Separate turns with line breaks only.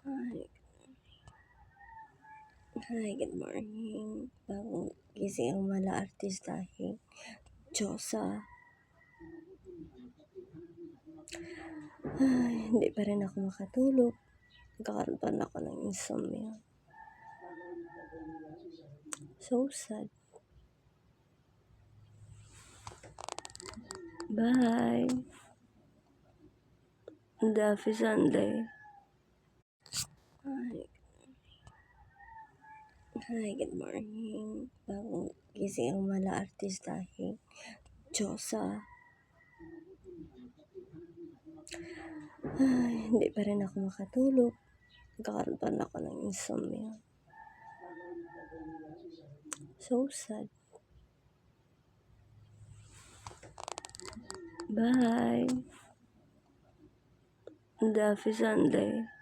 Hi. Hi, good morning. Bagong gising ang mala artistahin. Diyosa. Ay, hindi pa rin ako makatulog. Nagkakaroon pa rin ako ng insomnia. So sad. Bye. Happy Sunday. Hi, good morning. Bagong gising ang mala artistahin. Diyosa. Ay, hindi pa rin ako makatulog. Nagkakaroon pa rin ako ng insomnia. So sad. Bye. Happy Sunday.